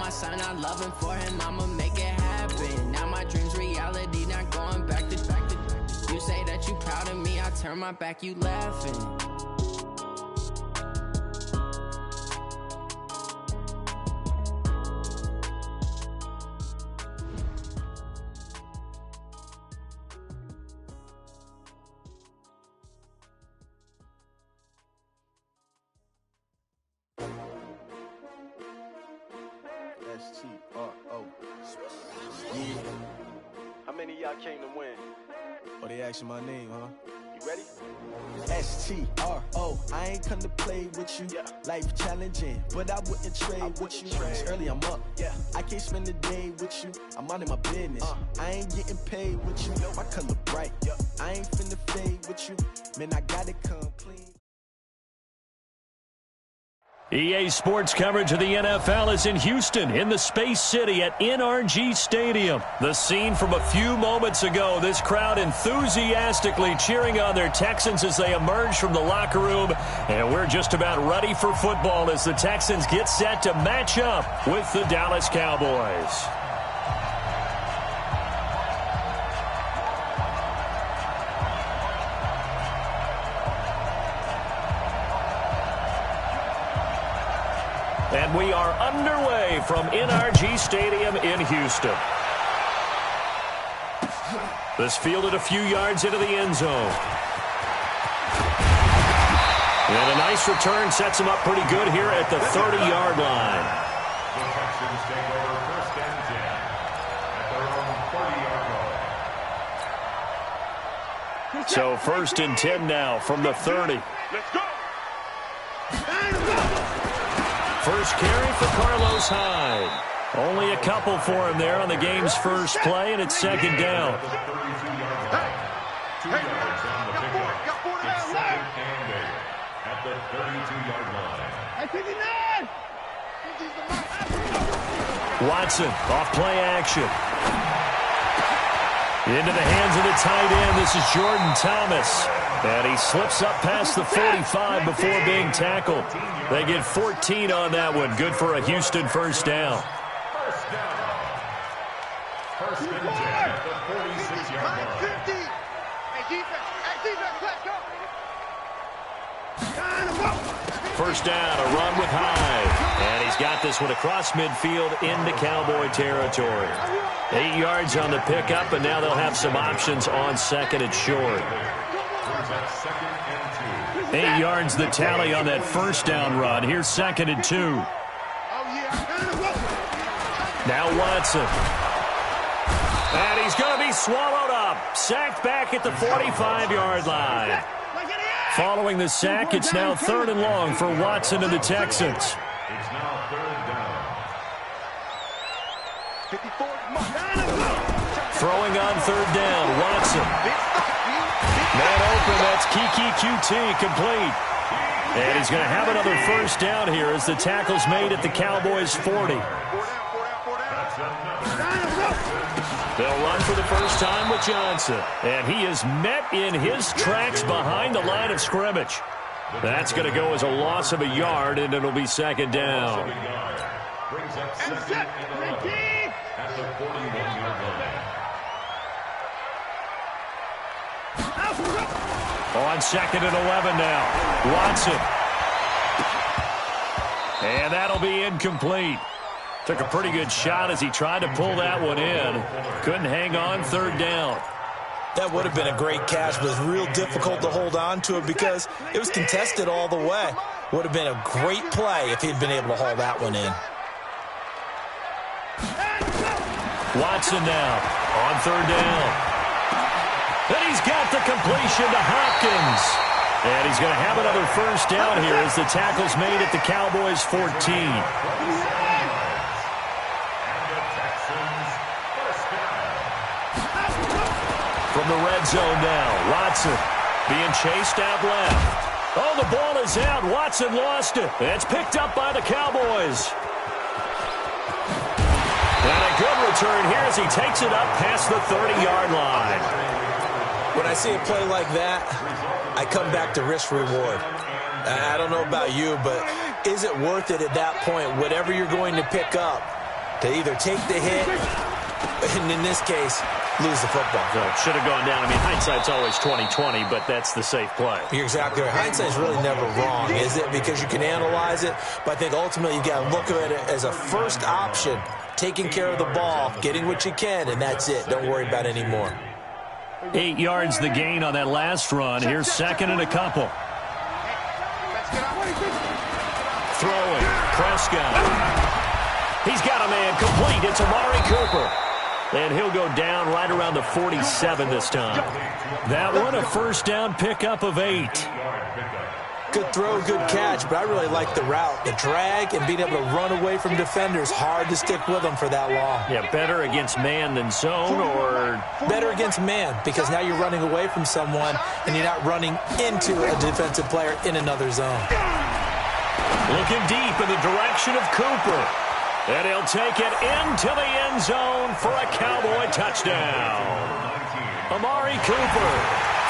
my son, I love him, for him, I'ma make it happen. Now my dream's reality, not going back to. You say that you proud of me, I turn my back, you laughing. S-T-R-O. Yeah. How many of y'all came to win? Oh, they asking my name, huh? You ready? S-T-R-O. I ain't come to play with you. Yeah. Life challenging, but I wouldn't trade with you. It's early, I'm up. Yeah. I can't spend the day with you. I'm out in my business. I ain't getting paid with you. My color bright. Yeah. I ain't finna fade with you. Man, I gotta come clean. EA Sports coverage of the NFL is in Houston, in the Space City at NRG Stadium. The scene from a few moments ago, this crowd enthusiastically cheering on their Texans as they emerge from the locker room. And we're just about ready for football as the Texans get set to match up with the Dallas Cowboys. And we are underway from NRG Stadium in Houston. This fielded a few yards into the end zone. And a nice return sets him up pretty good here at the 30-yard line. The Texans take over 1st and 10 at their own 30-yard line. So 1st and 10 now from the 30. Let's go! First carry for Carlos Hyde. Only a couple for him there on the game's first play, and it's 2nd down. 2 yards on the pickup. It's 2nd and 8 at the 32-yard line. Watson off play action. Into the hands of the tight end. This is Jordan Thomas. And he slips up past the 45 before being tackled. They get 14 on that one. Good for a Houston first down. First down. 1st and 10 at the 46-yard line. First down, a run with Hyde. And he's got this one across midfield into Cowboy territory. 8 yards on the pickup, and now they'll have some options on 2nd and short. 8 yards the tally on that first down run. Here's 2nd and 2. Now Watson. And he's going to be swallowed up. Sacked back at the 45-yard line. Following the sack, it's now 3rd and long for Watson and the Texans. It's now 3rd down. Throwing on 3rd down, Watson. Man open, that's Kiki QT complete. And he's going to have another first down here as the tackle's made at the Cowboys' 40. They'll run for the first time with Johnson. And he is met in his tracks behind the line of scrimmage. That's going to go as a loss of a yard, and it'll be 2nd down. Brings up 2nd and 11 at the 41-yard line. On 2nd and 11 now. Watson. And that'll be incomplete. Took a pretty good shot as he tried to pull that one in. Couldn't hang on 3rd down. That would have been a great catch, but it was real difficult to hold on to it because it was contested all the way. Would have been a great play if he'd been able to haul that one in. Watson now on 3rd down. And he's got the completion to Hopkins. And he's going to have another first down here as the tackle's made at the Cowboys' 14. From the red zone now, Watson being chased out left. Oh, the ball is out. Watson lost it. It's picked up by the Cowboys. And a good return here as he takes it up past the 30-yard line. When I see a play like that, I come back to risk-reward. I don't know about you, but is it worth it at that point? Whatever you're going to pick up, to either take the hit, and in this case, lose the football. So it should have gone down. I mean, hindsight's always 20/20, but that's the safe play. You're exactly right. Hindsight's really never wrong, is it? Because you can analyze it, but I think ultimately you got to look at it as a first option, taking care of the ball, getting what you can, and that's it. Don't worry about any more. 8 yards the gain on that last run. Here's second and a couple. Throwing. Prescott. He's got a man complete. It's Amari Cooper. And he'll go down right around the 47 this time. That one a first down pickup of 8. Good throw, good catch, but I really like the route. The drag and being able to run away from defenders. Hard to stick with them for that long. Yeah, better against man than zone, or? Better against man, because now you're running away from someone and you're not running into a defensive player in another zone. Looking deep in the direction of Cooper. And he'll take it into the end zone for a Cowboy touchdown. Amari Cooper,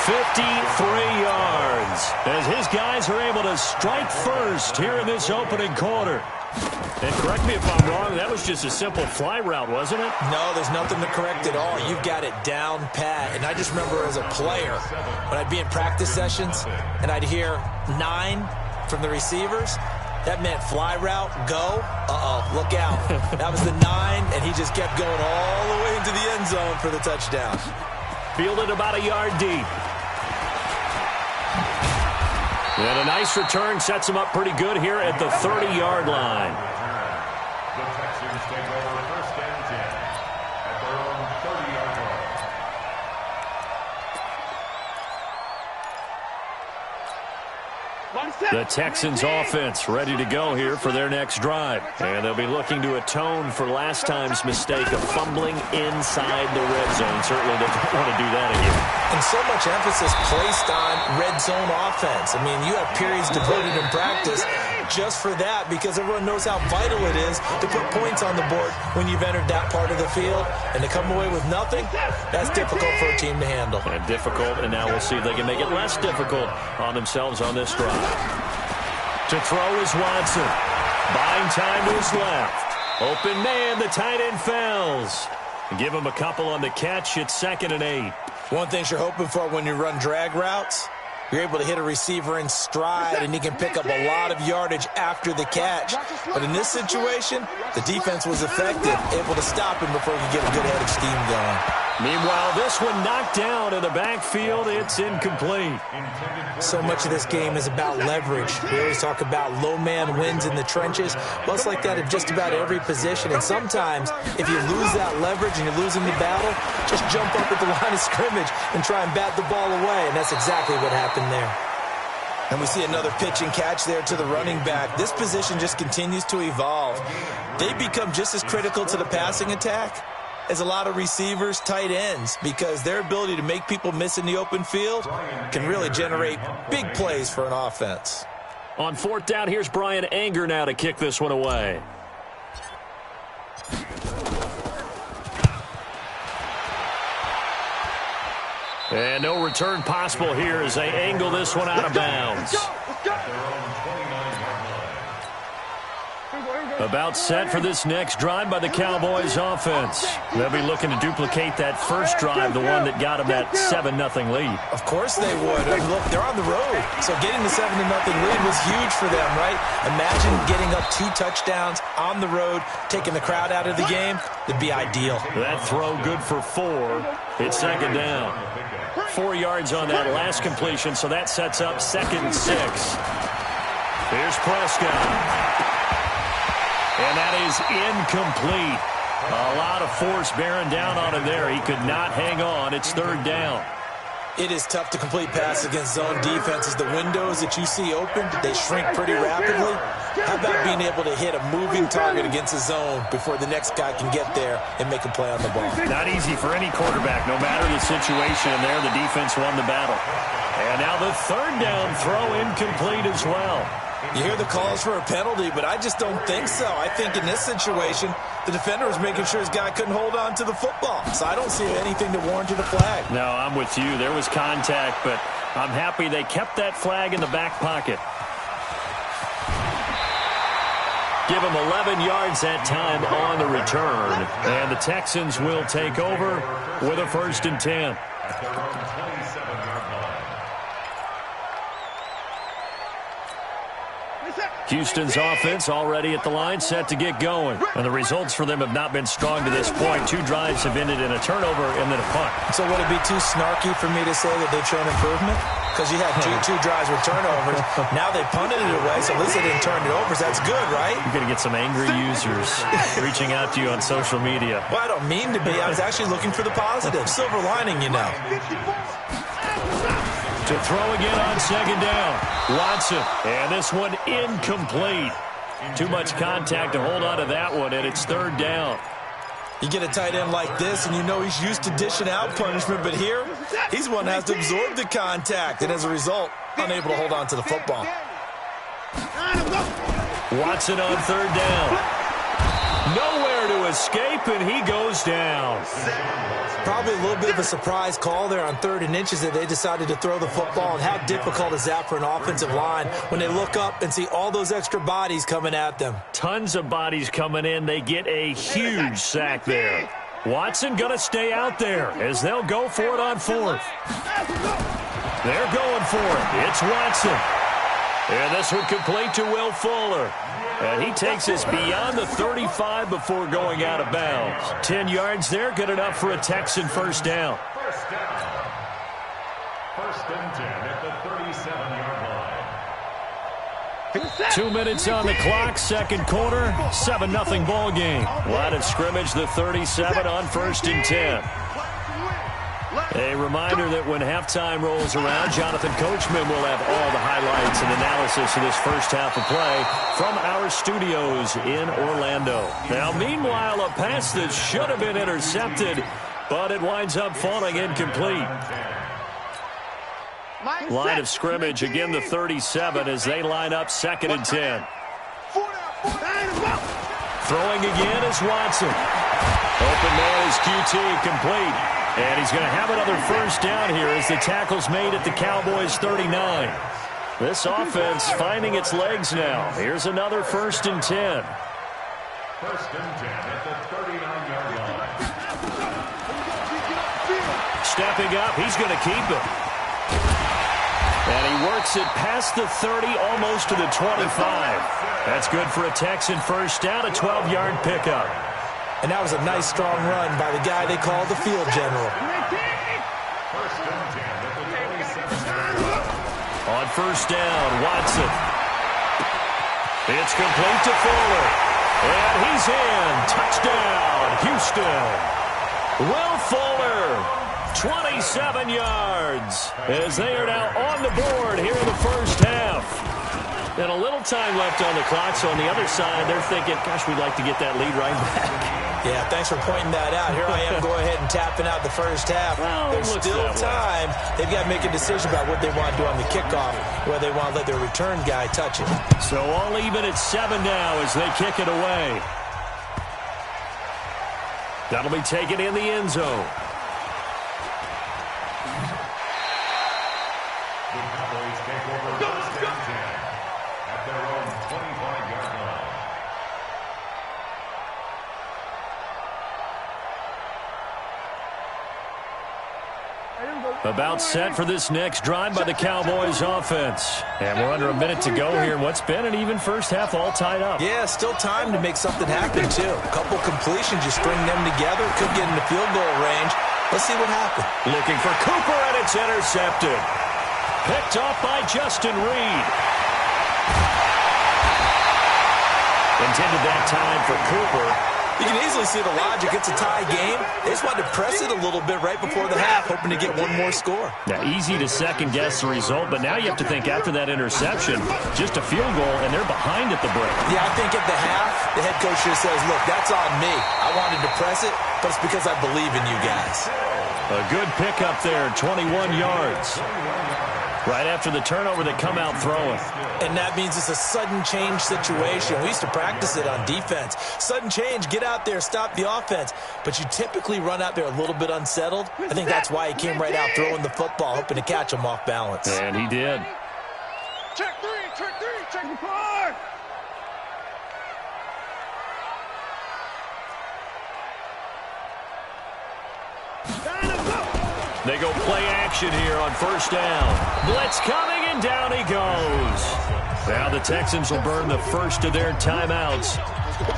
53 yards, as his guys are able to strike first here in this opening quarter. And correct me if I'm wrong, that was just a simple fly route, wasn't it? No, there's nothing to correct at all. You've got it down pat. And I just remember as a player, when I'd be in practice sessions and I'd hear 9 from the receivers, that meant fly route, go, look out. That was the 9, and he just kept going all the way into the end zone for the touchdown. Fielded about a yard deep. And a nice return sets him up pretty good here at the 30-yard line. The Texans take over first and 10 at their own 30-yard line. The Texans offense ready to go here for their next drive. And they'll be looking to atone for last time's mistake of fumbling inside the red zone. Certainly they don't want to do that again. And so much emphasis placed on red zone offense. I mean, you have periods devoted in practice just for that, because everyone knows how vital it is to put points on the board when you've entered that part of the field. And to come away with nothing, that's difficult for a team to handle. And difficult, and now we'll see if they can make it less difficult on themselves on this drive. To throw is Watson. Buying time to his left. Open man, the tight end Fells. Give him a couple on the catch. It's 2nd and 8. One thing you're hoping for when you run drag routes, you're able to hit a receiver in stride, and he can pick up a lot of yardage after the catch. But in this situation, the defense was effective, able to stop him before he could get a good head of steam going. Meanwhile, this one knocked down in the backfield. It's incomplete. So much of this game is about leverage. We always talk about low man wins in the trenches. Well, it's like that in just about every position. And sometimes, if you lose that leverage and you're losing the battle, just jump up at the line of scrimmage and try and bat the ball away. And that's exactly what happened there. And we see another pitch and catch there to the running back. This position just continues to evolve. They become just as critical to the passing attack as a lot of receivers, tight ends, because their ability to make people miss in the open field can really generate big plays for an offense. On 4th down, here's Brian Anger now to kick this one away. And no return possible here as they angle this one out of bounds. About set for this next drive by the Cowboys offense. They'll be looking to duplicate that first drive, the one that got them that 7-0 lead. Of course they would. I mean, look, they're on the road. So getting the 7-0 lead was huge for them, right? Imagine getting up 2 touchdowns on the road, taking the crowd out of the game. It'd be ideal. That throw good for 4. It's 2nd down. 4 yards on that last completion, so that sets up 2nd and 6. Here's Prescott. And that is incomplete. A lot of force bearing down on him there. He could not hang on. It's 3rd down. It is tough to complete passes against zone defenses. The windows that you see open, they shrink pretty rapidly. How about being able to hit a moving target against a zone before the next guy can get there and make a play on the ball? Not easy for any quarterback. No matter the situation in there, the defense won the battle. And now the 3rd down throw incomplete as well. You hear the calls for a penalty, but I just don't think so. I think in this situation, the defender was making sure his guy couldn't hold on to the football. So I don't see anything to warrant a flag. No, I'm with you. There was contact, but I'm happy they kept that flag in the back pocket. Give him 11 yards that time on the return. And the Texans will take over with a 1st and 10. At their own 27-yard line. Houston's offense already at the line, set to get going. And the results for them have not been strong to this point. 2 drives have ended in a turnover and then a punt. So would it be too snarky for me to say that they've shown improvement? Because you had two drives with turnovers. Now they punted it away, so at least they didn't turn it over. So that's good, right? You're going to get some angry users reaching out to you on social media. Well, I don't mean to be. I was actually looking for the positive. Silver lining, you know. To throw again on 2nd down. Watson. And this one incomplete. Too much contact to hold on to that one, and it's 3rd down. You get a tight end like this, and you know he's used to dishing out punishment, but here, he's one that has to absorb the contact, and as a result, unable to hold on to the football. Watson on 3rd down. Nowhere to escape, and he goes down. Probably a little bit of a surprise call there on 3rd and inches that they decided to throw the football. And how difficult is that for an offensive line when they look up and see all those extra bodies coming at them? Tons of bodies coming in. They get a huge sack there. Watson going to stay out there as they'll go for it on 4th. They're going for it. It's Watson. And this one complete to Will Fuller. And he takes us beyond the 35 before going out of bounds. 10 yards there, good enough for a Texan 1st down. 1st down. 1st and 10 at the 37-yard line. 2 minutes on the clock, 2nd quarter, 7-0 ball game. Line of scrimmage, the 37 on 1st and 10. A reminder that when halftime rolls around, Jonathan Coachman will have all the highlights and analysis of this first half of play from our studios in Orlando. Now, meanwhile, a pass that should have been intercepted, but it winds up falling incomplete. Line of scrimmage, again the 37 as they line up 2nd and 10. Throwing again is Watson. Open man is QT, complete. And he's going to have another 1st down here as the tackle's made at the Cowboys' 39. This offense finding its legs now. Here's another 1st and 10. 1st and 10 at the 39-yard line. Stepping up, he's going to keep it. And he works it past the 30, almost to the 25. That's good for a Texan 1st down, a 12-yard pickup. And that was a nice, strong run by the guy they call the field general. 1st and 10 at the 27-yard line. On 1st down, Watson. It's complete to Fuller. And he's in. Touchdown, Houston. Will Fuller, 27 yards, as they are now on the board here in the 1st half. And a little time left on the clock, so on the other side, they're thinking, gosh, we'd like to get that lead right back. Yeah, thanks for pointing that out. Here I am going ahead and tapping out the 1st half. Well, there's still time. They've got to make a decision about what they want to do on the kickoff, whether they want to let their return guy touch it. So all even at 7 now as they kick it away. That'll be taken in the end zone. The Cowboys take over 1st and 10 at their own 25-yard line. About set for this next drive by the Cowboys offense. And we're under a minute to go here in what's been an even first half, all tied up. Yeah, still time to make something happen, too. A couple completions, you string them together, could get into field goal range. Let's see what happens. Looking for Cooper, and it's intercepted. Picked off by Justin Reed. Intended that time for Cooper. You can easily see the logic. It's a tie game. They just wanted to press it a little bit right before the half, hoping to get one more score. Now, easy to second-guess the result, but now you have to think after that interception, just a field goal, and they're behind at the break. Yeah, I think at the half, the head coach just says, look, that's on me. I wanted to press it, but it's because I believe in you guys. A good pickup there, 21 yards. Right after the turnover, they come out throwing. And that means it's a sudden change situation. We used to practice it on defense. Sudden change, get out there, stop the offense. But you typically run out there a little bit unsettled. I think that's why he came right out throwing the football, hoping to catch him off balance. And he did. Check 3, check 4. They go play action here on first down. Blitz coming, and down he goes. Now the Texans will burn the first of their timeouts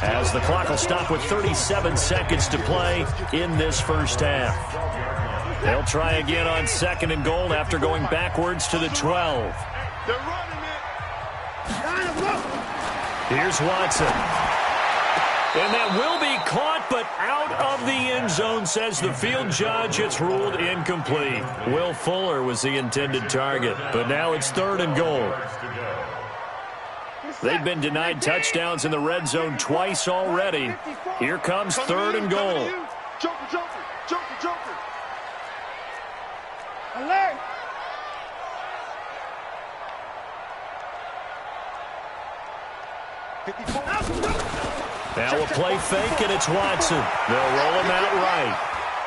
as the clock will stop with 37 seconds to play in this first half. They'll try again on 2nd and goal after going backwards to the 12. They're running it. Here's Watson. And that will be caught, but out of the end zone, says the field judge. It's ruled incomplete. Will Fuller was the intended target, but now it's 3rd and goal. They've been denied touchdowns in the red zone twice already. Here comes 3rd and goal. Joker, Joker, Joker, Joker. Alert! Now a play fake, and it's Watson. They'll roll him out right.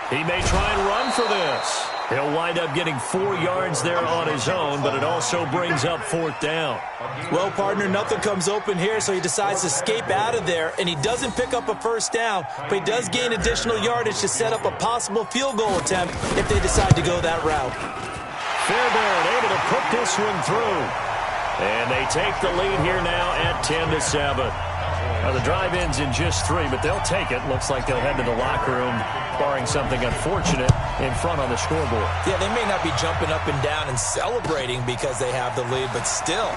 He may try and run for this. He'll wind up getting 4 yards there on his own, but it also brings up 4th down. Well, partner, nothing comes open here, so he decides to escape out of there, and he doesn't pick up a first down, but he does gain additional yardage to set up a possible field goal attempt if they decide to go that route. Fairbairn able to put this one through. And they take the lead here now at 10-7. Now the drive ends in just 3, but they'll take it. Looks like they'll head to the locker room, barring something unfortunate, in front on the scoreboard. Yeah, they may not be jumping up and down and celebrating because they have the lead, but still,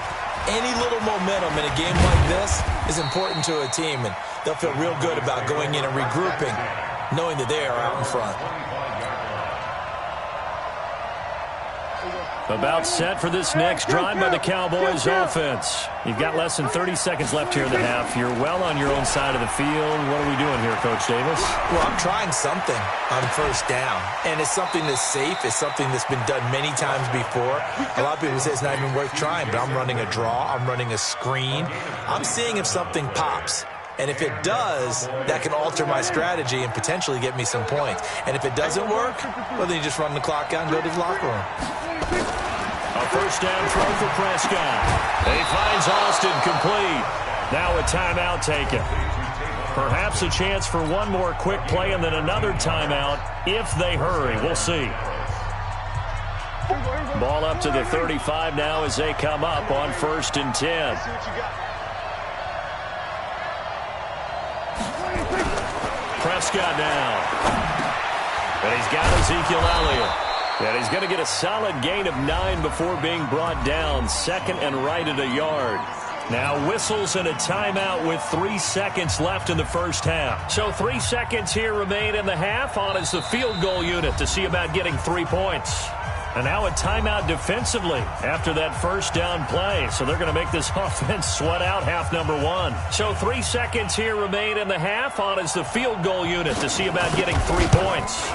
any little momentum in a game like this is important to a team, and they'll feel real good about going in and regrouping, knowing that they are out in front. About set for this next drive by the Cowboys offense. You've got less than 30 seconds left here in the half. You're well on your own side of the field. What are we doing here, Coach Davis? Well, I'm trying something on first down, and it's something that's safe. It's something that's been done many times before. A lot of people say it's not even worth trying, but I'm running a draw. I'm running a screen. I'm seeing if something pops. And if it does, that can alter my strategy and potentially get me some points. And if it doesn't work, well, then you just run the clock out and go to the locker room. A first down throw for Prescott. He finds Austin complete. Now a timeout taken. Perhaps a chance for one more quick play and then another timeout if they hurry. We'll see. Ball up to the 35 now as they come up on 1st and 10. Prescott now. And he's got Ezekiel Elliott. And he's going to get a solid gain of 9 before being brought down. 2nd and right at a yard. Now whistles and a timeout with 3 seconds left in the first half. So 3 seconds here remain in the half. On is the field goal unit to see about getting 3 points. And now a timeout defensively after that first down play. So they're going to make this offense sweat out half number 1. So 3 seconds here remain in the half. On is the field goal unit to see about getting 3 points.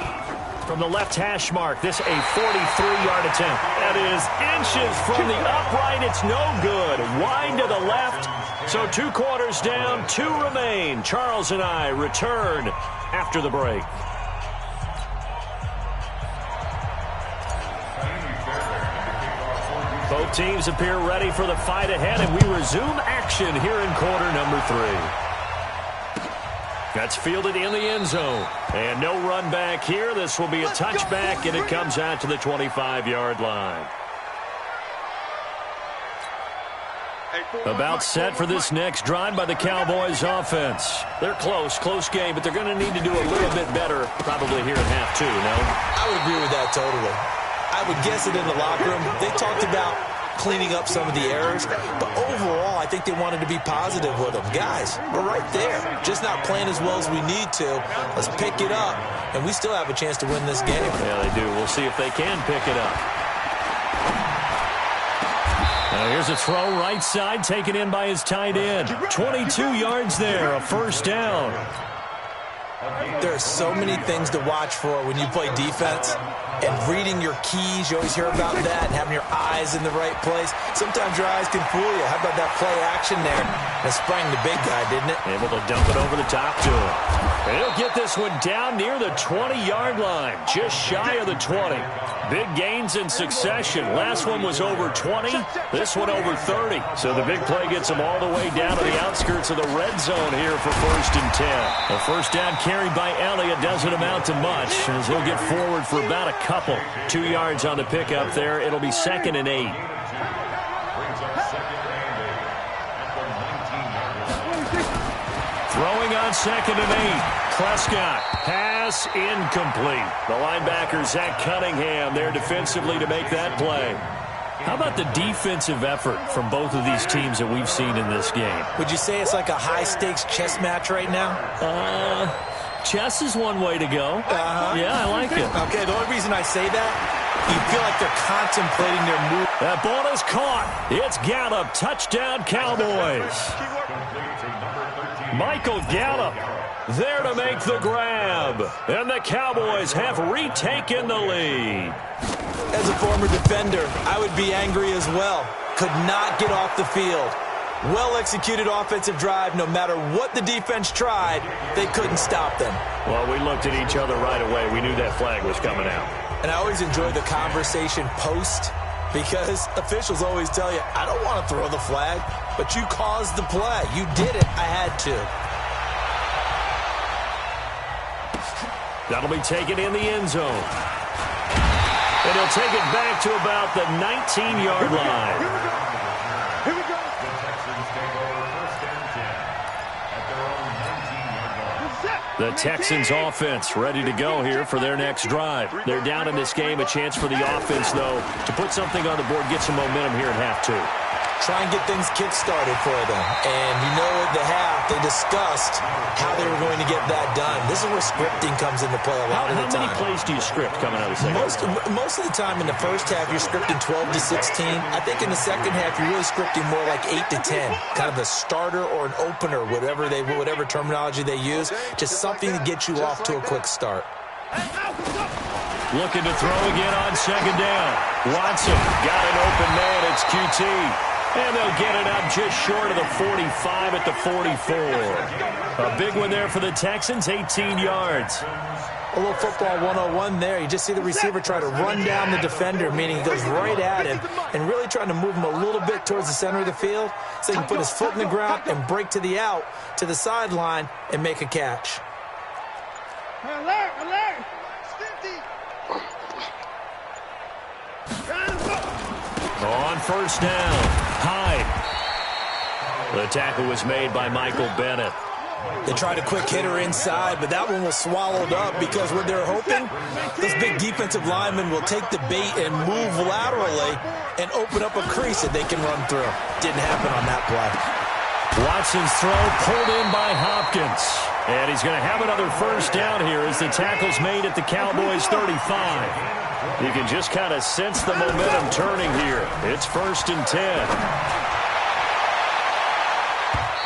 From the left hash mark, this a 43-yard attempt. That is inches from the upright. It's no good. Wide to the left. So 2 quarters down, 2 remain. Charles and I return after the break. Both teams appear ready for the fight ahead, and we resume action here in quarter number 3. That's fielded in the end zone. And no run back here. This will be a touchback, and it comes out to the 25-yard line. About set for this next drive by the Cowboys offense. They're close game, but they're going to need to do a little bit better probably here in half 2, no? I would agree with that totally. I would guess it in the locker room. They talked about cleaning up some of the errors, but overall, I think they wanted to be positive with them. Guys, we're right there. Just not playing as well as we need to. Let's pick it up, and we still have a chance to win this game. Yeah, they do. We'll see if they can pick it up. Now here's a throw right side, taken in by his tight end. 22 yards there, a first down. There are so many things to watch for when you play defense. And reading your keys, you always hear about that, and having your eyes in the right place. Sometimes your eyes can fool you. How about that play action there? That sprang the big guy, didn't it? Able to dump it over the top to him. And he'll get this one down near the 20-yard line, just shy of the 20. Big gains in succession. Last one was over 20, this one over 30. So the big play gets him all the way down to the outskirts of the red zone here for 1st and 10. A first down kick carried by Elliott doesn't amount to much, as he'll get forward for about a couple. 2 yards on the pickup there. It'll be 2nd and 8. Throwing on 2nd and 8. Prescott. Pass incomplete. The linebacker, Zach Cunningham, there defensively to make that play. How about the defensive effort from both of these teams that we've seen in this game? Would you say it's like a high-stakes chess match right now? Chess is one way to go. Yeah, I like it. Okay, the only reason I say that, you feel like they're contemplating their move. That ball is caught. It's Gallup. Touchdown, Cowboys. Michael Gallup there to make the grab. And the Cowboys have retaken the lead. As a former defender, I would be angry as well. Could not get off the field. Well-executed offensive drive. No matter what the defense tried, they couldn't stop them. Well, we looked at each other right away. We knew that flag was coming out. And I always enjoy the conversation post, because officials always tell you, I don't want to throw the flag, but you caused the play. You did it. I had to. That'll be taken in the end zone. And he'll take it back to about the 19-yard line. Here we go. The Texans take over 1st and 10 at their own 19-yard line. The Texans offense ready to go here for their next drive. They're down in this game. A chance for the offense, though, to put something on the board, get some momentum here at half 2. Try and get things kick-started for them. And you know at the half, they discussed how they were going to get that done. This is where scripting comes into play a lot of the time. How many plays do you script coming out of the second? Most of the time in the first half, you're scripting 12 to 16. I think in the second half, you're really scripting more like 8 to 10. Kind of a starter or an opener, whatever terminology they use. Just something to get you off to a quick start. Looking to throw again on 2nd down. Watson got an open man. It's QT. And they'll get it up just short of the 45 at the 44. A big one there for the Texans, 18 yards. A little football 101 there. You just see the receiver try to run down the defender, meaning he goes right at him and really trying to move him a little bit towards the center of the field so he can put his foot in the ground and break to the out, to the sideline, and make a catch. Alert! On 1st down, Hyde. The tackle was made by Michael Bennett. They tried a quick hitter inside, but that one was swallowed up because what they're hoping, those big defensive linemen will take the bait and move laterally and open up a crease that they can run through. Didn't happen on that play. Watson's throw pulled in by Hopkins. And he's going to have another 1st down here as the tackle's made at the Cowboys' 35. You can just kind of sense the momentum turning here. It's 1st and 10.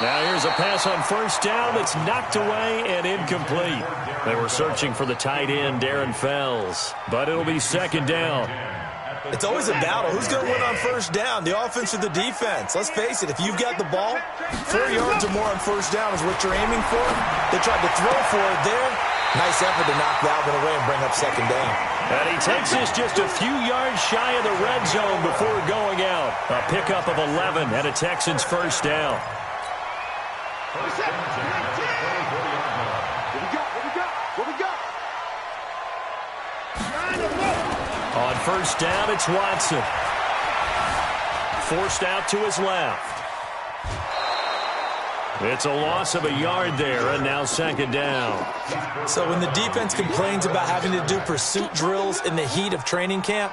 Now here's a pass on 1st down that's knocked away and incomplete. They were searching for the tight end, Darren Fells, but it'll be 2nd down. It's always a battle. Who's going to win on 1st down, the offense or the defense? Let's face it, if you've got the ball, 4 yards or more on 1st down is what you're aiming for. They tried to throw for it there. Nice effort to knock that one away and bring up 2nd down. And he takes this just a few yards shy of the red zone before going out. A pickup of 11 and a Texans 1st down. What we got? On 1st down, it's Watson. Forced out to his left. It's a loss of a yard there, and now 2nd down. So when the defense complains about having to do pursuit drills in the heat of training camp,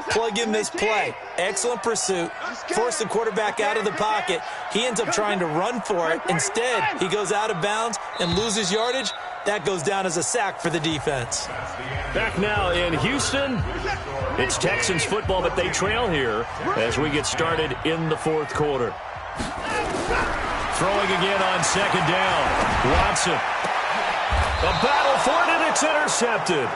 plug in this play. Excellent pursuit. Force the quarterback out of the pocket. He ends up trying to run for it. Instead, he goes out of bounds and loses yardage. That goes down as a sack for the defense. Back now in Houston. It's Texans football, but they trail here as we get started in the 4th quarter. Throwing again on 2nd down. Watson. A battle for it, and it's intercepted.